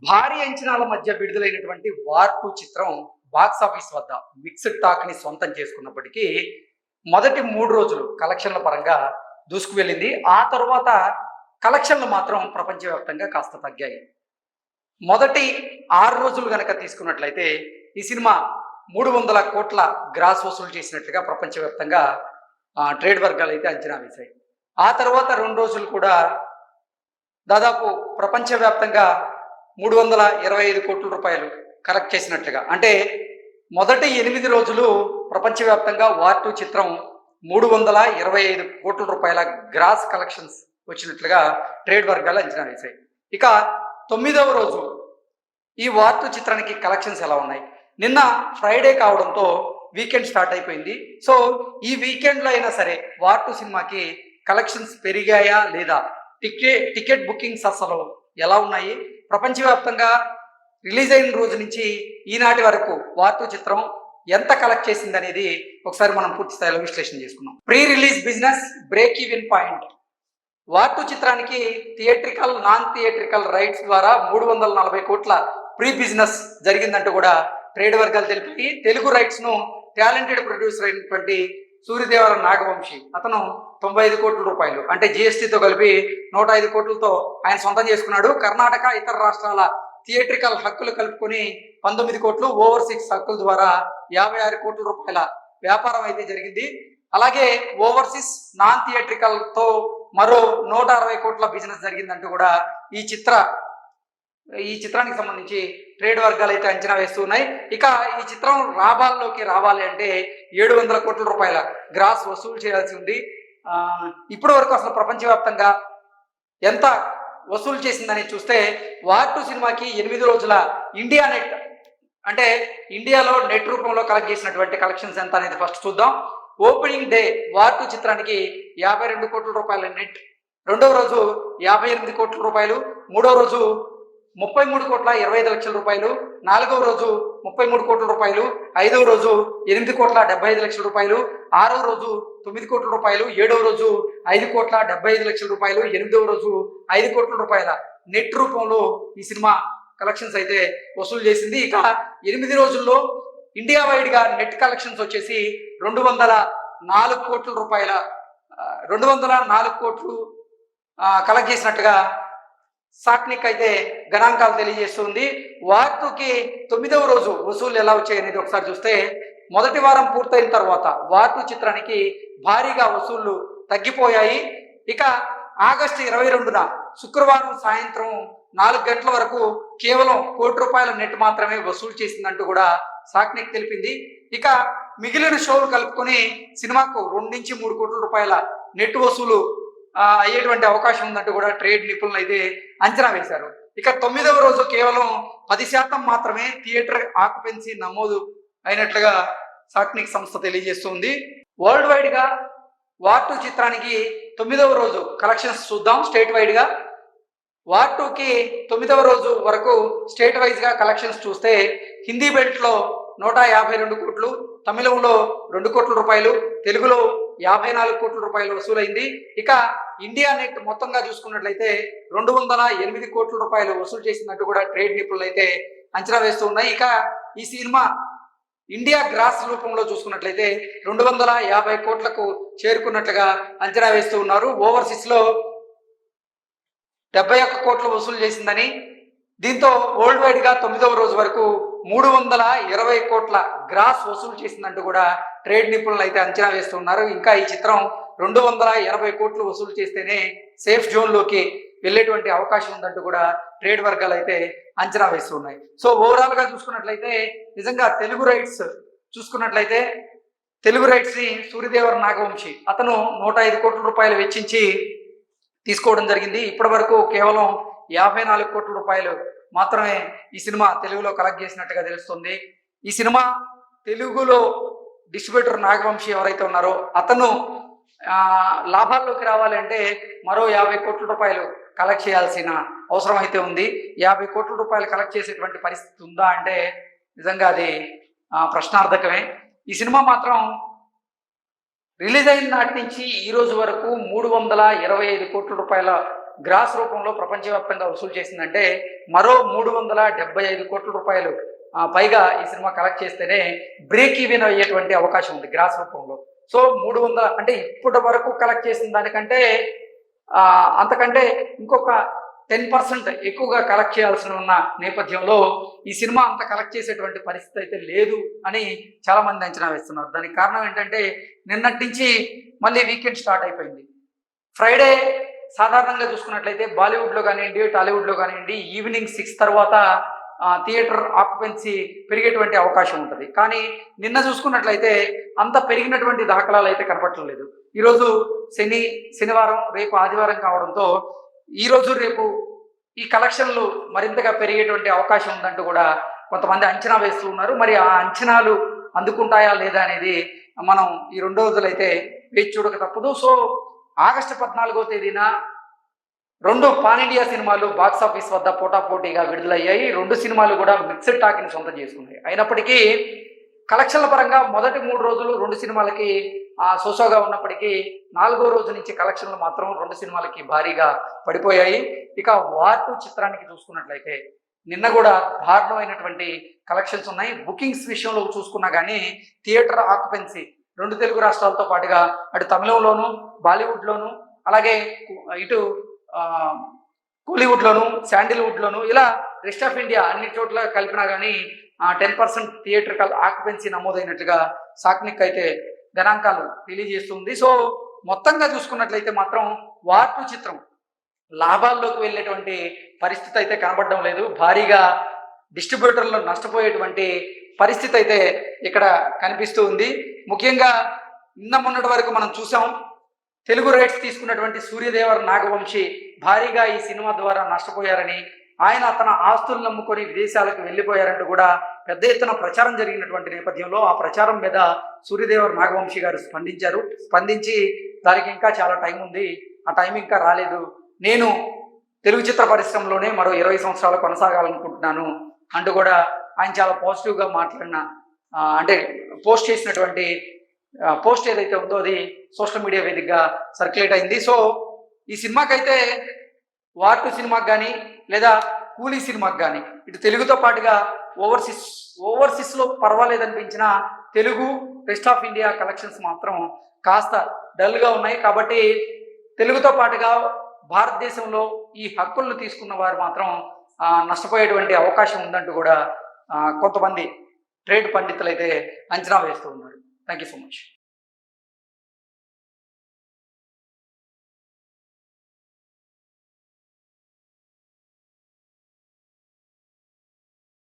భారీ అంచనాల మధ్య విడుదలైనటువంటి వార్ 2 చిత్రం బాక్స్ ఆఫీస్ వద్ద మిక్స్డ్ టాక్ ని సొంతం చేసుకున్నప్పటికీ మొదటి 3 రోజులు కలెక్షన్ల పరంగా దూసుకు వెళ్ళింది. ఆ తర్వాత కలెక్షన్లు మాత్రం ప్రపంచవ్యాప్తంగా కాస్త తగ్గాయి. మొదటి 6 రోజులు గనక తీసుకున్నట్లయితే ఈ సినిమా 300 కోట్ల గ్రాస్ వసూలు చేసినట్లుగా ప్రపంచవ్యాప్తంగా ట్రేడ్ వర్గాలు అయితే అంచనా వేశాయి. ఆ తర్వాత 2 రోజులు కూడా దాదాపు ప్రపంచవ్యాప్తంగా 325 కోట్ల రూపాయలు కలెక్ట్ చేసినట్లుగా, అంటే మొదటి 8 రోజులు ప్రపంచవ్యాప్తంగా వార్ 2 చిత్రం 325 కోట్ల రూపాయల గ్రాస్ కలెక్షన్స్ వచ్చినట్లుగా ట్రేడ్ వర్గాలు అంచనా వేశాయి. ఇక 9వ రోజు ఈ వార్ 2 చిత్రానికి కలెక్షన్స్ ఎలా ఉన్నాయి? నిన్న ఫ్రైడే కావడంతో వీకెండ్ స్టార్ట్ అయిపోయింది. సో ఈ వీకెండ్లో అయినా సరే వార్ 2 సినిమాకి కలెక్షన్స్ పెరిగాయా లేదా, టికెట్ బుకింగ్స్ అసలు ఎలా ఉన్నాయి, ప్రపంచవ్యాప్తంగా రిలీజ్ అయిన రోజు నుంచి ఈనాటి వరకు వార్ 2 చిత్రం ఎంత కలెక్ట్ చేసింది అనేది ఒకసారి మనం పూర్తి స్థాయిలో విశ్లేషణ చేసుకున్నాం. Pre release business break even point. War 2 చిత్రానికి థియేట్రికల్, నాన్ థియేట్రికల్ రైట్స్ ద్వారా 340 కోట్ల ప్రీ బిజినెస్ జరిగిందంటూ కూడా ట్రేడ్ వర్గాలు తెలిపి, తెలుగు రైట్స్ ను టాలెంటెడ్ ప్రొడ్యూసర్ అయినటువంటి సూర్యదేవర నాగవంశి అతను 95 కోట్ల రూపాయలు, అంటే జిఎస్టీతో కలిపి 105 కోట్లతో ఆయన సొంతం చేసుకున్నాడు. కర్ణాటక, ఇతర రాష్ట్రాల థియేట్రికల్ హక్కులు కలుపుకొని 19 కోట్లు, ఓవర్సీస్ హక్కుల ద్వారా 56 కోట్ల రూపాయల వ్యాపారం అయితే జరిగింది. అలాగే ఓవర్సీస్ నాన్ థియేట్రికల్ తో మరో 160 కోట్ల బిజినెస్ జరిగిందంటూ కూడా ఈ చిత్రానికి సంబంధించి ట్రేడ్ వర్గాలు అయితే అంచనా వేస్తూ ఉన్నాయి. ఇక ఈ చిత్రం లాభాల్లోకి రావాలి అంటే 700 కోట్ల రూపాయల గ్రాస్ వసూలు చేయాల్సి ఉంది. ఇప్పటి వరకు అసలు ప్రపంచవ్యాప్తంగా ఎంత వసూలు చేసిందని చూస్తే వార్ 2 సినిమాకి 8 రోజుల ఇండియా నెట్, అంటే ఇండియాలో నెట్ రూపంలో కలెక్ట్ చేసినటువంటి కలెక్షన్స్ ఎంత అనేది ఫస్ట్ చూద్దాం. ఓపెనింగ్ డే వార్ 2 చిత్రానికి 52 కోట్ల రూపాయల నెట్, రెండవ రోజు 58 కోట్ల రూపాయలు, మూడవ రోజు 33 కోట్ల 25 లక్షల రూపాయలు, నాలుగవ రోజు 33 కోట్ల రూపాయలు, ఐదవ రోజు 8 కోట్ల 75 లక్షల రూపాయలు, ఆరవ రోజు 9 కోట్ల రూపాయలు, ఏడవ రోజు 5 కోట్ల 75 లక్షల రూపాయలు, ఎనిమిదవ రోజు 5 కోట్ల రూపాయల నెట్ రూపంలో ఈ సినిమా కలెక్షన్స్ అయితే వసూలు చేసింది. ఇక 8 రోజుల్లో ఇండియా వైడ్ గా నెట్ కలెక్షన్స్ వచ్చేసి 204 కోట్ల రూపాయల 204 కోట్లు కలెక్ట్ చేసినట్టుగా సాక్నిక్ అయితే గణాంకాలు తెలియజేస్తుంది. వార్ 2కి 9వ రోజు వసూళ్లు ఎలా వచ్చాయి అనేది ఒకసారి చూస్తే, మొదటి వారం పూర్తయిన తర్వాత వార్ 2 చిత్రానికి భారీగా వసూళ్లు తగ్గిపోయాయి. ఇక ఆగస్టు 22న శుక్రవారం సాయంత్రం 4 గంటల వరకు కేవలం 1 కోటి రూపాయల నెట్ మాత్రమే వసూలు చేసిందంటూ కూడా సాక్నిక్ తెలిపింది. ఇక మిగిలిన షోలు కలుపుకొని సినిమాకు 2 నుంచి 3 కోట్ల రూపాయల నెట్ వసూలు అయ్యేటువంటి అవకాశం ఉందంటూ కూడా ట్రేడ్ నిపుణులు అయితే అంచనా వేశారు. ఇక 9వ రోజు కేవలం 10% మాత్రమే థియేటర్ ఆక్యుపెన్సీ నమోదు అయినట్లుగా సాక్నిక్ సంస్థ తెలియజేస్తుంది. వరల్డ్ వైడ్ గా వార్ 2 చిత్రానికి 9వ రోజు కలెక్షన్స్ చూద్దాం. స్టేట్ వైడ్ గా వార్ 2కి 9వ రోజు వరకు స్టేట్ వైజ్ గా కలెక్షన్స్ చూస్తే హిందీ బెల్ట్ లో 152 కోట్లు, తమిళంలో 2 కోట్ల రూపాయలు, తెలుగులో 54 కోట్ల రూపాయలు వసూలైంది. ఇక ఇండియా నెట్ మొత్తంగా చూసుకున్నట్లయితే 208 కోట్ల రూపాయలు వసూలు చేసినట్టు కూడా ట్రేడ్ నిపుణులు అయితే అంచనా వేస్తూ ఉన్నాయి. ఇక ఈ సినిమా ఇండియా గ్రాస్ రూపంలో చూసుకున్నట్లయితే 250 కోట్లకు చేరుకున్నట్లుగా అంచనా వేస్తూ ఉన్నారు. ఓవర్సీస్ లో 71 కోట్లు వసూలు చేసిందని, దీంతో వరల్డ్ వైడ్ గా 9వ రోజు వరకు 320 కోట్ల గ్రాస్ వసూలు చేసిందంటూ కూడా ట్రేడ్ నిపుణులు అయితే అంచనా వేస్తున్నారు. ఇంకా ఈ చిత్రం 280 కోట్లు వసూలు చేస్తేనే సేఫ్ జోన్ లోకి వెళ్ళేటువంటి అవకాశం ఉందంటూ కూడా ట్రేడ్ వర్గాలు అయితే అంచనా వేస్తున్నాయి. సో ఓవరాల్ గా చూసుకున్నట్లయితే నిజంగా తెలుగు రైట్స్ చూసుకున్నట్లయితే తెలుగు రైట్స్ ని సూర్యదేవర నాగవంశి అతను 105 కోట్ల రూపాయలు వెచ్చించి తీసుకోవడం జరిగింది. ఇప్పటి వరకు కేవలం 54 కోట్ల రూపాయలు మాత్రమే ఈ సినిమా తెలుగులో కలెక్ట్ చేసినట్టుగా తెలుస్తుంది. ఈ సినిమా తెలుగులో డిస్ట్రిబ్యూటర్ నాగవంశి ఎవరైతే ఉన్నారో అతను లాభాల్లోకి రావాలి అంటే మరో 50 కోట్ల రూపాయలు కలెక్ట్ చేయాల్సిన అవసరం అయితే ఉంది. 50 కోట్ల రూపాయలు కలెక్ట్ చేసేటువంటి పరిస్థితి ఉందా అంటే నిజంగా అది ప్రశ్నార్థకమే. ఈ సినిమా మాత్రం రిలీజ్ అయిన నాటి నుంచి ఈ రోజు వరకు 325 కోట్ల రూపాయల గ్రాస్ రూపంలో ప్రపంచవ్యాప్తంగా వసూలు చేసిందంటే మరో 375 కోట్ల రూపాయలు పైగా ఈ సినిమా కలెక్ట్ చేస్తేనే బ్రేక్ ఈవెన్ అయ్యేటువంటి అవకాశం ఉంది గ్రాస్ రూపంలో. సో 300 అంటే ఇప్పటి వరకు కలెక్ట్ చేసిన దానికంటే అంతకంటే ఇంకొక 10% ఎక్కువగా కలెక్ట్ చేయాల్సి ఉన్న నేపథ్యంలో ఈ సినిమా అంత కలెక్ట్ చేసేటువంటి పరిస్థితి అయితే లేదు అని చాలా మంది అంచనా వేస్తున్నారు. దానికి కారణం ఏంటంటే నిన్నటి నుంచి మళ్ళీ వీకెండ్ స్టార్ట్ అయిపోయింది. ఫ్రైడే సాధారణంగా చూసుకున్నట్లయితే బాలీవుడ్లో కానివ్వండి, టాలీవుడ్లో కానివ్వండి ఈవినింగ్ 6 తర్వాత థియేటర్ ఆక్యుపెన్సీ పెరిగేటువంటి అవకాశం ఉంటుంది. కానీ నిన్న చూసుకున్నట్లయితే అంత పెరిగినటువంటి దాఖలాలు అయితే కనపడలేదు. ఈరోజు శనివారం, రేపు ఆదివారం కావడంతో ఈరోజు రేపు ఈ కలెక్షన్లు మరింతగా పెరిగేటువంటి అవకాశం ఉందంటూ కూడా కొంతమంది అంచనా వేస్తూ ఉన్నారు. మరి ఆ అంచనాలు అందుకుంటాయా లేదా అనేది మనం ఈ 2 రోజులైతే వేచి చూడక తప్పదు. సో ఆగస్టు 14వ తేదీన 2 పాన్ ఇండియా సినిమాలు బాక్స్ ఆఫీస్ వద్ద పోటాపోటీగా విడుదలయ్యాయి. 2 సినిమాలు కూడా మిక్స్డ్ టాక్ని సొంతం చేసుకున్నాయి. అయినప్పటికీ కలెక్షన్ల పరంగా మొదటి 3 రోజులు 2 సినిమాలకి సోసోగా ఉన్నప్పటికీ 4వ రోజు నుంచి కలెక్షన్లు మాత్రం 2 సినిమాలకి భారీగా పడిపోయాయి. ఇక వార్ 2 చిత్రానికి చూసుకున్నట్లయితే నిన్న కూడా దారుణమైనటువంటి కలెక్షన్స్ ఉన్నాయి. బుకింగ్స్ విషయంలో చూసుకున్నా కానీ థియేటర్ ఆక్యుపెన్సీ 2 తెలుగు రాష్ట్రాలతో పాటుగా అటు తమిళంలోను, బాలీవుడ్లోను, అలాగే ఇటు కోలీవుడ్లోను, శాండిల్వుడ్లోను, ఇలా రెస్ట్ ఆఫ్ ఇండియా అన్ని చోట్ల కలిపినా కానీ 10% థియేటర్కల్ ఆక్యుపెన్సీ నమోదైనట్లుగా సాక్నిక్ అయితే గణాంకాలు తెలియజేస్తుంది. సో మొత్తంగా చూసుకున్నట్లయితే మాత్రం వార్ 2 చిత్రం లాభాల్లోకి వెళ్ళేటువంటి పరిస్థితి అయితే కనబడడం లేదు. భారీగా డిస్ట్రిబ్యూటర్లు నష్టపోయేటువంటి పరిస్థితి అయితే ఇక్కడ కనిపిస్తూ ఉంది. ముఖ్యంగా మొన్నటి వరకు మనం చూసాం, తెలుగు రైట్స్ తీసుకున్నటువంటి సూర్యదేవర నాగవంశీ భారీగా ఈ సినిమా ద్వారా నష్టపోయారని, ఆయన తన ఆస్తులు నమ్ముకొని విదేశాలకు వెళ్ళిపోయారంటూ కూడా పెద్ద ఎత్తున ప్రచారం జరిగినటువంటి నేపథ్యంలో ఆ ప్రచారం మీద సూర్యదేవర నాగవంశీ గారు స్పందించి దానికి ఇంకా చాలా టైం ఉంది, ఆ టైం ఇంకా రాలేదు, నేను తెలుగు చిత్ర పరిశ్రమలోనే మరో 20 సంవత్సరాలు కొనసాగాలనుకుంటున్నాను అంటూ కూడా ఆయన చాలా పాజిటివ్గా మాట్లాడిన అంటే పోస్ట్ చేసినటువంటి పోస్ట్ ఏదైతే ఉందో అది సోషల్ మీడియా వేదికగా సర్క్యులేట్ అయింది. సో ఈ సినిమాకైతే వార్ 2 సినిమాకి కానీ లేదా కూలీ సినిమాకి కానీ ఇటు తెలుగుతో పాటుగా ఓవర్సీస్లో పర్వాలేదనిపించిన తెలుగు రెస్ట్ ఆఫ్ ఇండియా కలెక్షన్స్ మాత్రం కాస్త డల్గా ఉన్నాయి. కాబట్టి తెలుగుతో పాటుగా భారతదేశంలో ఈ హక్కులను తీసుకున్న వారు మాత్రం నష్టపోయేటువంటి అవకాశం ఉందంటూ కూడా కొంతమంది ట్రేడ్ పండితులు అయితే అంచనా వేస్తూ ఉన్నారు. Thank you so much.